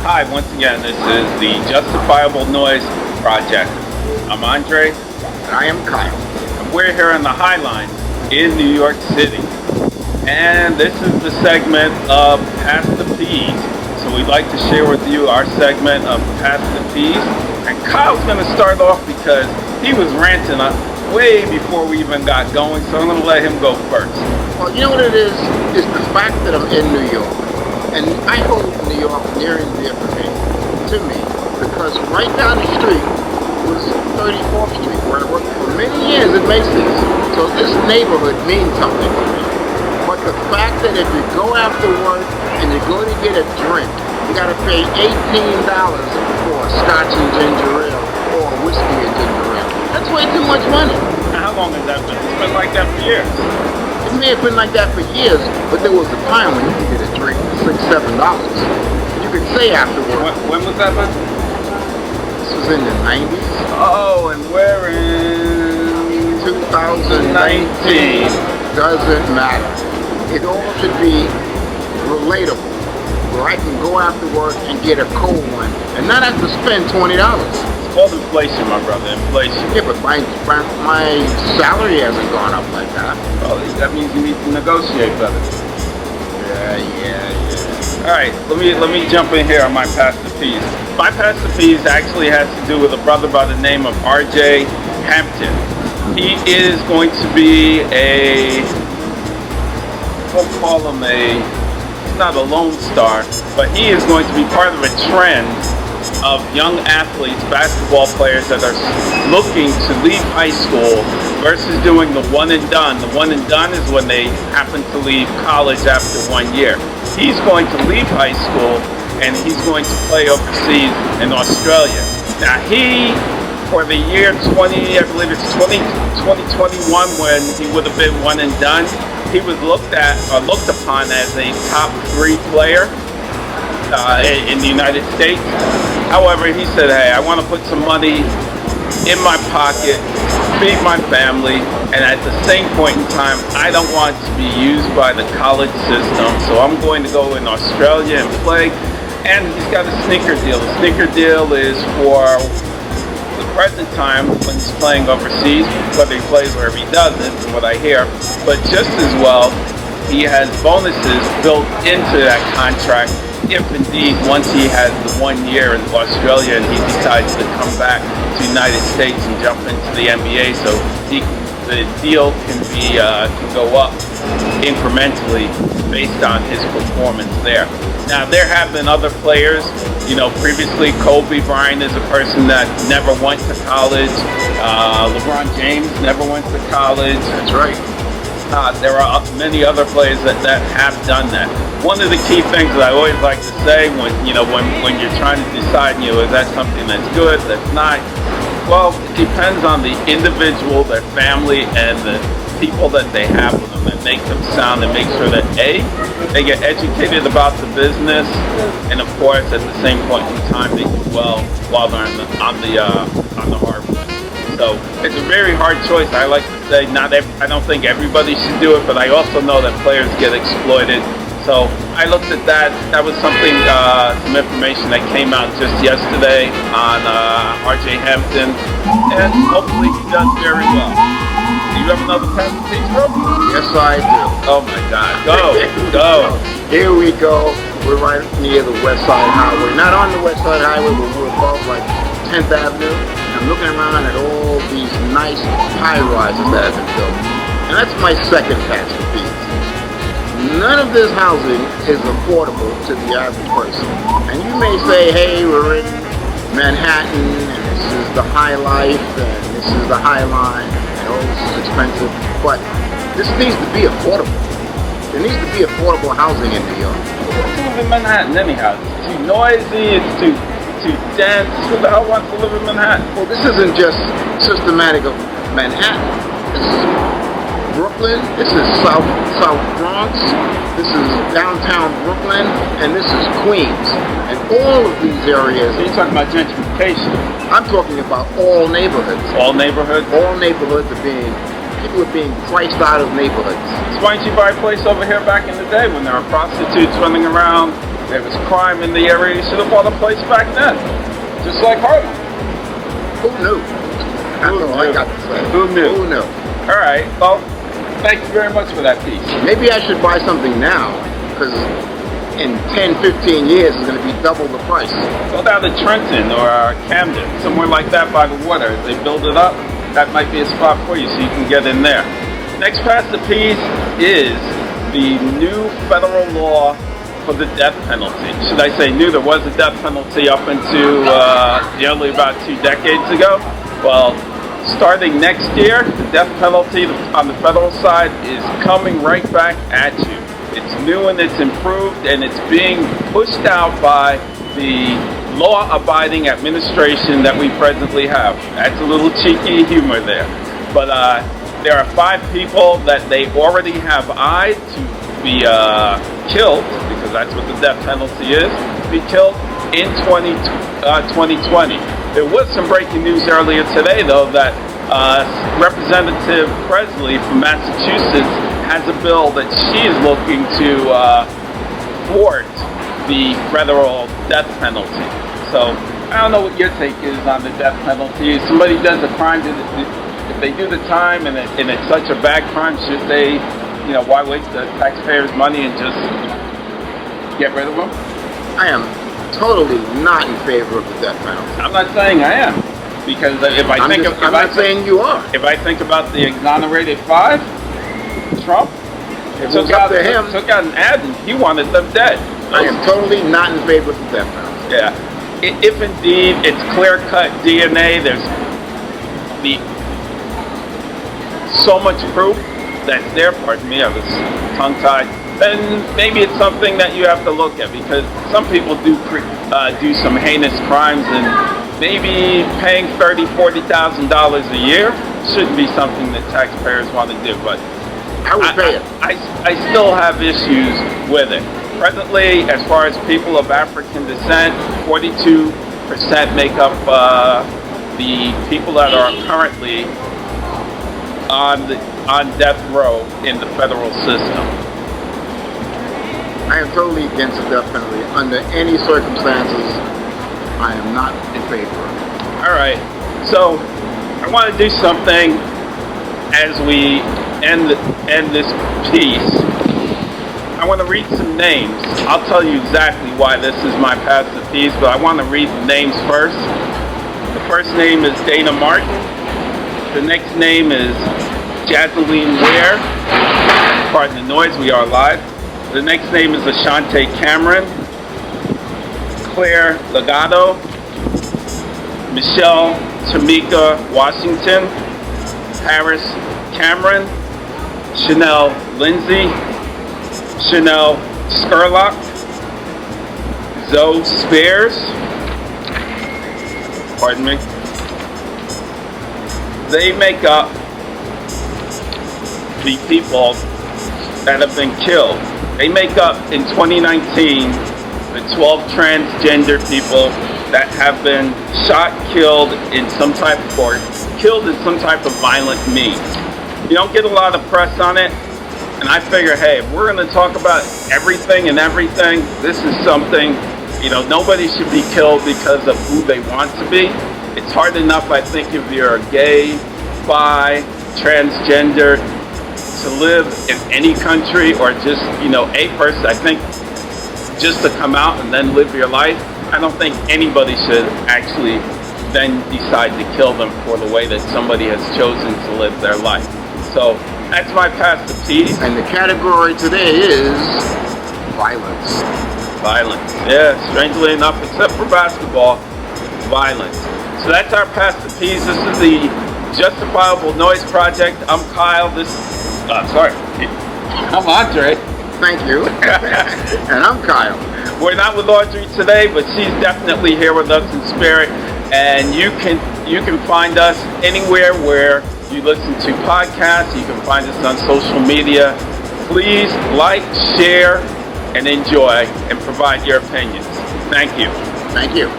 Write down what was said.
Hi, once again, this is the Justifiable Noise Project. I'm Andre. And I am Kyle. And we're here on the High Line in New York City. And this is the segment of Past the Peas. So we'd like to share with you our segment of Past the Peas. And Kyle's going to start off because he was ranting way before we even got going. So I'm going to let him go first. Well, you know what it is? It's the fact that I'm in New York. And I hold New York near and dear to me because right down the street was 34th Street where I worked for many years at Macy's. So this neighborhood means something to me. But the fact that if you go after work and you go to get a drink, you got to pay $18 for a scotch and ginger ale or a whiskey and ginger ale. That's way too much money. Now, how long has that been? It's been like that for years. It may have been like that for years, but there was a time when you could get a drink for $6, $7. You could say afterwards. When was that, man? This was in the 90s. Oh, and we're in 2019. Doesn't matter. It all should be relatable, where I can go after work and get a cold one and not have to spend $20. It's called inflation, my brother. Inflation. Yeah, but my salary hasn't gone up like that. Well, that means you need to negotiate better. Yeah. All right, let me jump in here on my Past the Peas. My Past the Peas actually has to do with a brother by the name of RJ Hampton. He is going to be we'll call him he's not a lone star, but he is going to be part of a trend of young athletes, basketball players that are looking to leave high school versus doing the one and done. The one and done is when they happen to leave college after 1 year. He's going to leave high school and he's going to play overseas in Australia. Now for the year 2021, when he would have been one and done, he was looked upon as a top 3 player in the United States. However, he said, hey, I want to put some money in my pocket, feed my family, and at the same point in time, I don't want to be used by the college system, so I'm going to go in Australia and play. And he's got a sneaker deal. The sneaker deal is for the present time when he's playing overseas, whether he plays or if he doesn't, from what I hear. But just as well, he has bonuses built into that contract if indeed once he has the 1 year in Australia and he decides to come back to the United States and jump into the NBA, so the deal can go up incrementally based on his performance there. Now there have been other players, previously Kobe Bryant is a person that never went to college. LeBron James never went to college. That's right. There are many other players that have done that. One of the key things that I always like to say when you're trying to decide, is that something that's good, that's not? Well, it depends on the individual, their family, and the people that they have with them that make them sound and make sure that they get educated about the business, and of course at the same point in time they do well while they're on the hardwood. So it's a very hard choice. I like to say I don't think everybody should do it, but I also know that players get exploited. So I looked at that. That was something, some information that came out just yesterday on RJ Hampton, and hopefully he does very well. Do you have another Past the Peas, bro? Yes, I do. Oh my God, go. Here we go. We're right near the West Side Highway. Not on the West Side Highway, but we're above 10th Avenue. I'm looking around at all these nice high-rises that have been built. And that's my second Past the Peas. None of this housing is affordable to the average person. And you may say, hey, we're in Manhattan, and this is the high life, and this is the high line, and oh, this is expensive. But this needs to be affordable. There needs to be affordable housing in New York. Who lives in Manhattan anyhow? It's too noisy, it's too dense. Who the hell wants to live in Manhattan? Well, this isn't just systematic of Manhattan. This is Brooklyn, this is South Bronx, this is downtown Brooklyn, and this is Queens. And all of these areas... So you're talking about gentrification? I'm talking about all neighborhoods. All neighborhoods? All neighborhoods people are being priced out of neighborhoods. So why didn't you buy a place over here back in the day when there were prostitutes running around there was crime in the area, you should have bought a place back then. Just like Harlem. Who knew? That's all I got to say. Who knew? Who knew? All right. Well, thank you very much for that piece. Maybe I should buy something now, because in 10, 15 years it's going to be double the price. Go down to Trenton or Camden, somewhere like that by the water. If they build it up, that might be a spot for you so you can get in there. Next past the piece is the new federal law for the death penalty. Should I say new? There was a death penalty up into only about 2 decades ago. Well, starting next year, the death penalty on the federal side is coming right back at you. It's new and it's improved, and it's being pushed out by the law-abiding administration that we presently have. That's a little cheeky humor there. But there are 5 people that they already have eyed to be killed, because that's what the death penalty is, be killed in 2020. There was some breaking news earlier today, though, that Representative Presley from Massachusetts has a bill that she is looking to thwart the federal death penalty. So I don't know what your take is on the death penalty. If somebody does a crime, if they do the time and it's such a bad crime, should they, why waste the taxpayers' money and just get rid of them? I am totally not in favor of the death penalty. I'm not saying I am, because I'm not saying you are. If I think about the exonerated 5, Trump took out an ad and he wanted them dead. I am totally not in favor of the death penalty. Yeah. If indeed it's clear-cut DNA, there's so much proof that's there, pardon me, I was tongue-tied, then maybe it's something that you have to look at, because some people do some heinous crimes, and maybe paying $30,000, $40,000 a year shouldn't be something that taxpayers want to do. But I would pay it. I still have issues with it. Presently, as far as people of African descent, 42% make up the people that are currently on death row in the federal system. I am totally against the death penalty. Under any circumstances, I am not in favor of it. All right. So I want to do something as we end this piece. I want to read some names. I'll tell you exactly why this is my past the piece, but I want to read the names first. The first name is Dana Martin. The next name is Jazeline Ware. Pardon the noise, we are live. The next name is Ashante Cameron. Claire Legato. Michelle Tamika Washington. Harris Cameron. Chanel Lindsay. Chanel Skurlock. Zoe Spears. Pardon me. They make up the people that have been killed. They make up, in 2019, the 12 transgender people that have been shot, killed in some type of violent means. You don't get a lot of press on it, and I figure, hey, if we're going to talk about everything, this is something, nobody should be killed because of who they want to be. It's hard enough, I think, if you're gay, bi, transgender, to live in any country, or just, a person. I think just to come out and then live your life, I don't think anybody should actually then decide to kill them for the way that somebody has chosen to live their life. So that's my past the piece. And the category today is violence. Violence. Yeah, strangely enough, except for basketball, violence. So that's our past the piece. This is the Justifiable Noise Project. I'm Kyle. I'm Andre. Thank you. And I'm Kyle. We're not with Audrey today, but she's definitely here with us in spirit. And you can find us anywhere where you listen to podcasts. You can find us on social media. Please like, share, and enjoy, and provide your opinions. Thank you. Thank you.